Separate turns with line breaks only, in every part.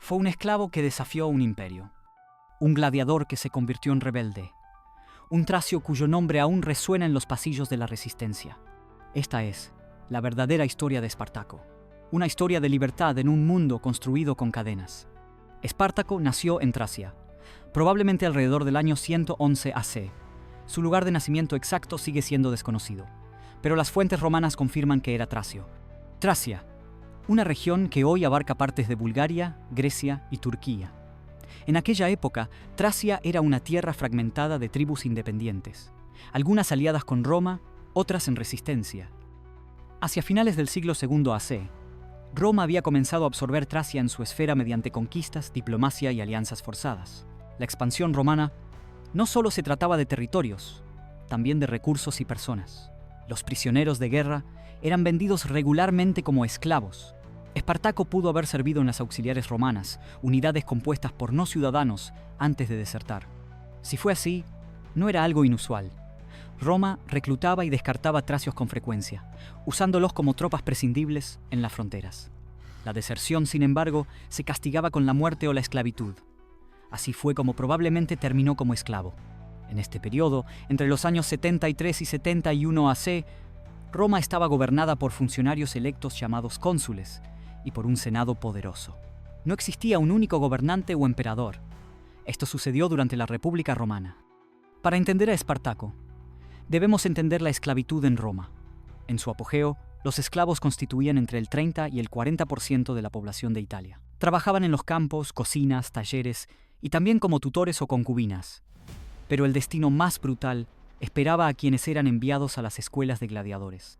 Fue un esclavo que desafió un imperio, un gladiador que se convirtió en rebelde, un tracio cuyo nombre aún resuena en los pasillos de la resistencia. Esta es la verdadera historia de Espartaco, una historia de libertad en un mundo construido con cadenas. Espartaco nació en Tracia, probablemente alrededor del año 111 AC. Su lugar de nacimiento exacto sigue siendo desconocido, pero las fuentes romanas confirman que era tracio. Tracia, una región que hoy abarca partes de Bulgaria, Grecia y Turquía. En aquella época, Tracia era una tierra fragmentada de tribus independientes, algunas aliadas con Roma, otras en resistencia. Hacia finales del siglo II AC, Roma había comenzado a absorber Tracia en su esfera mediante conquistas, diplomacia y alianzas forzadas. La expansión romana no solo se trataba de territorios, también de recursos y personas. Los prisioneros de guerra eran vendidos regularmente como esclavos. Espartaco pudo haber servido en las auxiliares romanas, unidades compuestas por no ciudadanos, antes de desertar. Si fue así, no era algo inusual. Roma reclutaba y descartaba tracios con frecuencia, usándolos como tropas prescindibles en las fronteras. La deserción, sin embargo, se castigaba con la muerte o la esclavitud. Así fue como probablemente terminó como esclavo. En este periodo, entre los años 73 y 71 AC, Roma estaba gobernada por funcionarios electos llamados cónsules y por un senado poderoso. No existía un único gobernante o emperador. Esto sucedió durante la República Romana. Para entender a Espartaco, debemos entender la esclavitud en Roma. En su apogeo, los esclavos constituían entre el 30 y el 40% de la población de Italia. Trabajaban en los campos, cocinas, talleres y también como tutores o concubinas. Pero el destino más brutal esperaba a quienes eran enviados a las escuelas de gladiadores.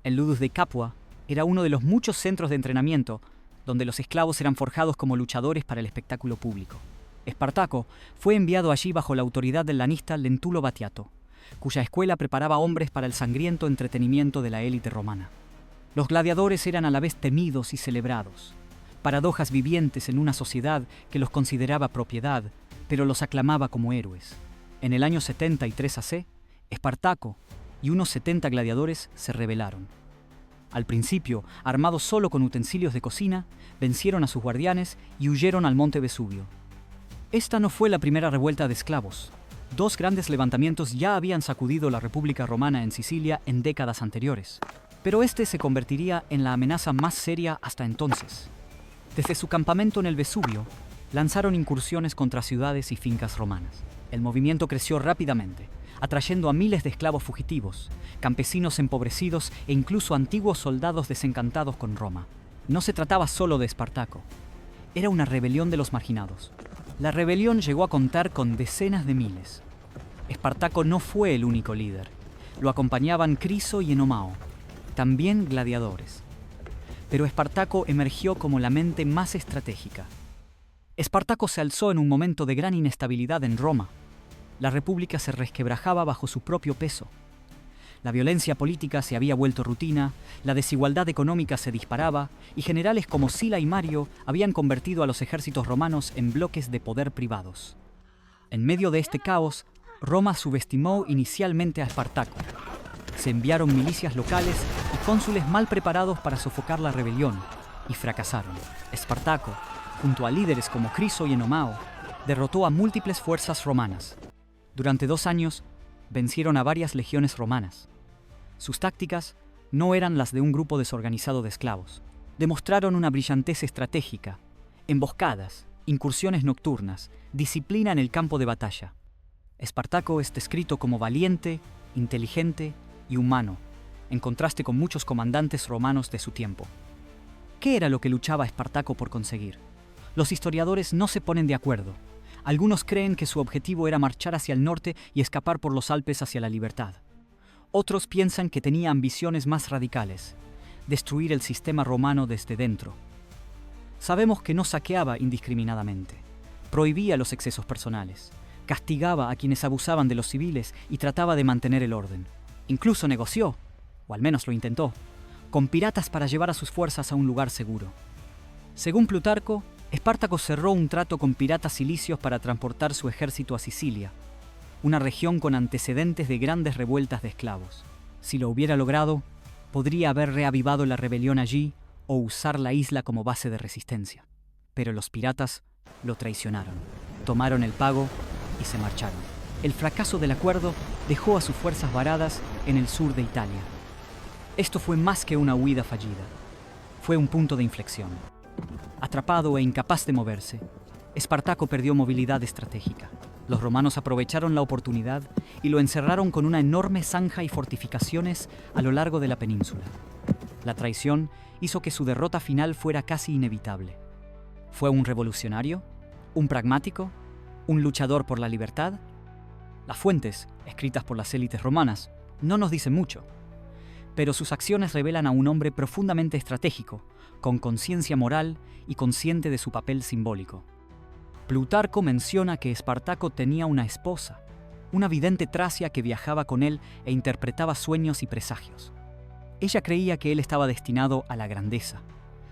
El Ludus de Capua era uno de los muchos centros de entrenamiento donde los esclavos eran forjados como luchadores para el espectáculo público. Espartaco fue enviado allí bajo la autoridad del lanista Lentulo Batiato, cuya escuela preparaba hombres para el sangriento entretenimiento de la élite romana. Los gladiadores eran a la vez temidos y celebrados, paradojas vivientes en una sociedad que los consideraba propiedad, pero los aclamaba como héroes. En el año 73 AC, Espartaco y unos 70 gladiadores se rebelaron. Al principio, armados solo con utensilios de cocina, vencieron a sus guardianes y huyeron al monte Vesubio. Esta no fue la primera revuelta de esclavos. Dos grandes levantamientos ya habían sacudido la República Romana en Sicilia en décadas anteriores, pero este se convertiría en la amenaza más seria hasta entonces. Desde su campamento en el Vesubio, lanzaron incursiones contra ciudades y fincas romanas. El movimiento creció rápidamente, atrayendo a miles de esclavos fugitivos, campesinos empobrecidos e incluso antiguos soldados desencantados con Roma. No se trataba solo de Espartaco. Era una rebelión de los marginados. La rebelión llegó a contar con decenas de miles. Espartaco no fue el único líder. Lo acompañaban Criso y Enomao, también gladiadores. Pero Espartaco emergió como la mente más estratégica. Espartaco se alzó en un momento de gran inestabilidad en Roma. La república se resquebrajaba bajo su propio peso. La violencia política se había vuelto rutina, la desigualdad económica se disparaba y generales como Sila y Mario habían convertido a los ejércitos romanos en bloques de poder privados. En medio de este caos, Roma subestimó inicialmente a Espartaco. Se enviaron milicias locales y cónsules mal preparados para sofocar la rebelión, y fracasaron. Espartaco, junto a líderes como Criso y Enomao, derrotó a múltiples fuerzas romanas. Durante 2 años, vencieron a varias legiones romanas. Sus tácticas no eran las de un grupo desorganizado de esclavos. Demostraron una brillantez estratégica, emboscadas, incursiones nocturnas, disciplina en el campo de batalla. Espartaco es descrito como valiente, inteligente y humano, en contraste con muchos comandantes romanos de su tiempo. ¿Qué era lo que luchaba Espartaco por conseguir? Los historiadores no se ponen de acuerdo. Algunos creen que su objetivo era marchar hacia el norte y escapar por los Alpes hacia la libertad. Otros piensan que tenía ambiciones más radicales, destruir el sistema romano desde dentro. Sabemos que no saqueaba indiscriminadamente, prohibía los excesos personales, castigaba a quienes abusaban de los civiles y trataba de mantener el orden. Incluso negoció, o al menos lo intentó, con piratas para llevar a sus fuerzas a un lugar seguro. Según Plutarco, Espartaco cerró un trato con piratas cilicios para transportar su ejército a Sicilia, una región con antecedentes de grandes revueltas de esclavos. Si lo hubiera logrado, podría haber reavivado la rebelión allí o usar la isla como base de resistencia. pero los piratas lo traicionaron. Tomaron el pago y se marcharon. El fracaso del acuerdo dejó a sus fuerzas varadas en el sur de Italia. Esto fue más que una huida fallida. Fue un punto de inflexión. Atrapado e incapaz de moverse, Espartaco perdió movilidad estratégica. Los romanos aprovecharon la oportunidad y lo encerraron con una enorme zanja y fortificaciones a lo largo de la península. La traición hizo que su derrota final fuera casi inevitable. ¿Fue un revolucionario? ¿Un pragmático? ¿Un luchador por la libertad? Las fuentes, escritas por las élites romanas, no nos dicen mucho, pero sus acciones revelan a un hombre profundamente estratégico, con conciencia moral y consciente de su papel simbólico. Plutarco menciona que Espartaco tenía una esposa, una vidente tracia que viajaba con él e interpretaba sueños y presagios. Ella creía que él estaba destinado a la grandeza.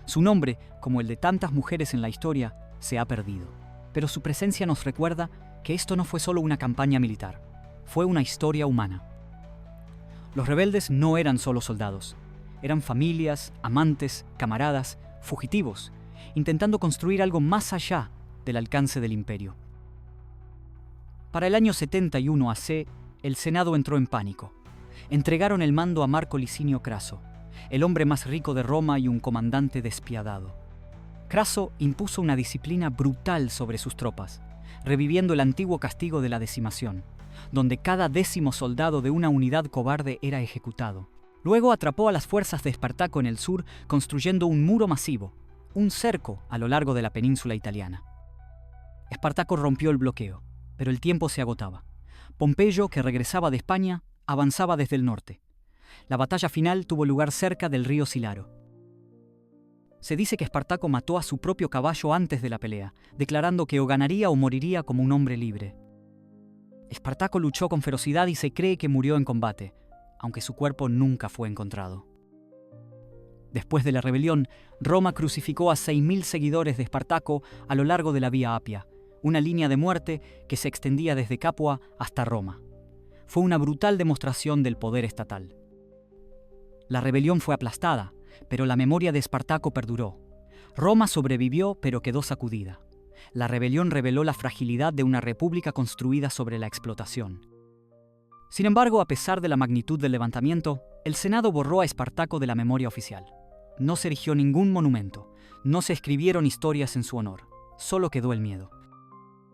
Su nombre, como el de tantas mujeres en la historia, se ha perdido. Pero su presencia nos recuerda que esto no fue solo una campaña militar, fue una historia humana. Los rebeldes no eran solo soldados, eran familias, amantes, camaradas, fugitivos, intentando construir algo más allá del alcance del imperio. Para el año 71 AC, el Senado entró en pánico. Entregaron el mando a Marco Licinio Craso, el hombre más rico de Roma y un comandante despiadado. Craso impuso una disciplina brutal sobre sus tropas, reviviendo el antiguo castigo de la decimación, donde cada 10º soldado de una unidad cobarde era ejecutado. Luego atrapó a las fuerzas de Espartaco en el sur, construyendo un muro masivo, un cerco a lo largo de la península italiana. Espartaco rompió el bloqueo, pero el tiempo se agotaba. Pompeyo, que regresaba de España, avanzaba desde el norte. La batalla final tuvo lugar cerca del río Silaro. Se dice que Espartaco mató a su propio caballo antes de la pelea, declarando que o ganaría o moriría como un hombre libre. Espartaco luchó con ferocidad y se cree que murió en combate, aunque su cuerpo nunca fue encontrado. Después de la rebelión, Roma crucificó a 6.000 seguidores de Espartaco a lo largo de la Vía Apia, una línea de muerte que se extendía desde Capua hasta Roma. Fue una brutal demostración del poder estatal. La rebelión fue aplastada, pero la memoria de Espartaco perduró. Roma sobrevivió, pero quedó sacudida. La rebelión reveló la fragilidad de una república construida sobre la explotación. Sin embargo, a pesar de la magnitud del levantamiento, el Senado borró a Espartaco de la memoria oficial. No se erigió ningún monumento, no se escribieron historias en su honor, solo quedó el miedo.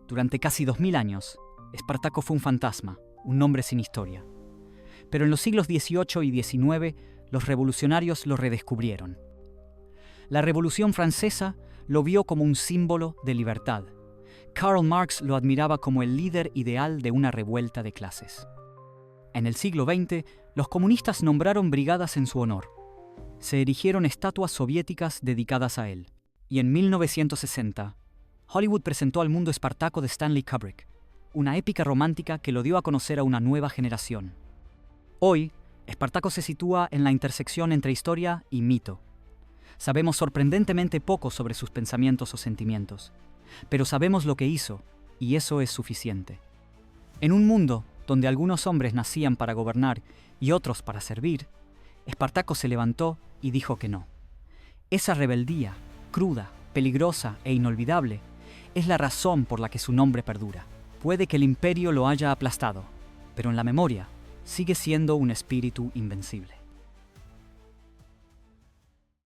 Durante casi 2000 años, Espartaco fue un fantasma, un nombre sin historia. Pero en los siglos XVIII y XIX, los revolucionarios lo redescubrieron. La Revolución Francesa lo vio como un símbolo de libertad. Karl Marx lo admiraba como el líder ideal de una revuelta de clases. En el siglo XX, los comunistas nombraron brigadas en su honor. Se erigieron estatuas soviéticas dedicadas a él. Y en 1960, Hollywood presentó al mundo Espartaco de Stanley Kubrick, una épica romántica que lo dio a conocer a una nueva generación. Hoy, Espartaco se sitúa en la intersección entre historia y mito. Sabemos sorprendentemente poco sobre sus pensamientos o sentimientos, pero sabemos lo que hizo, y eso es suficiente. En un mundo donde algunos hombres nacían para gobernar y otros para servir, Espartaco se levantó y dijo que no. Esa rebeldía, cruda, peligrosa e inolvidable, es la razón por la que su nombre perdura. Puede que el imperio lo haya aplastado, pero en la memoria sigue siendo un espíritu invencible.